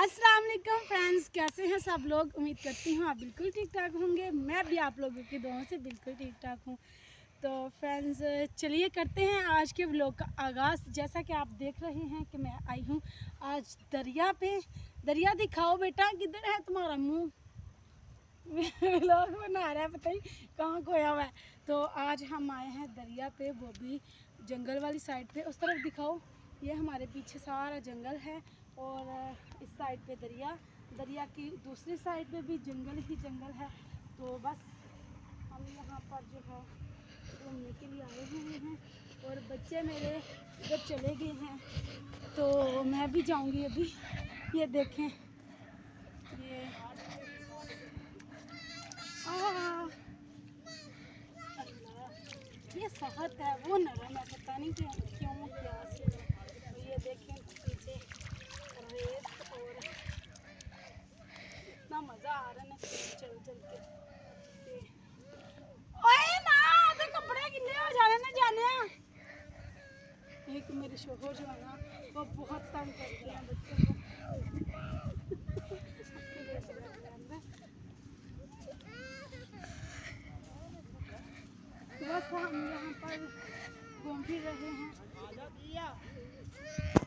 अस्सलाम वालेकुम फ्रेंड्स, कैसे हैं सब लोग। उम्मीद करती हूँ आप बिल्कुल ठीक ठाक होंगे। मैं भी आप लोगों की दुआओं से बिल्कुल ठीक ठाक हूँ। तो फ्रेंड्स चलिए करते हैं आज के व्लॉग का आगाज़। जैसा कि आप देख रहे हैं कि मैं आई हूँ आज दरिया पे। दरिया दिखाओ बेटा, किधर है तुम्हारा मुँह। व्लॉग बना रहा है, पता ही कहाँ खोया हुआ है। तो आज हम आए हैं दरिया पे, वो भी जंगल वाली साइड पे। उस तरफ दिखाओ, ये हमारे पीछे सारा जंगल है और इस साइड पे दरिया, दरिया की दूसरी साइड पे भी जंगल ही जंगल है। तो बस हम यहाँ पर जो है घूमने के लिए आए हुए हैं और बच्चे मेरे इधर चले गए हैं, तो मैं भी जाऊँगी अभी। ये देखें, ये शहद है, वो नरम है, पता नहीं क्यों क्या से। तो ये देखें पीछे रेत, और इतना मज़ा आ रहा है ना चल चल के। ओए ना, तो कपड़े गिले हो जाने ना जाने। एक मेरे शोहर जो है ना, वो बहुत तंग कर रहे हैं बच्चों को। बस हम यहाँ पर घूम फिर रहे हैं।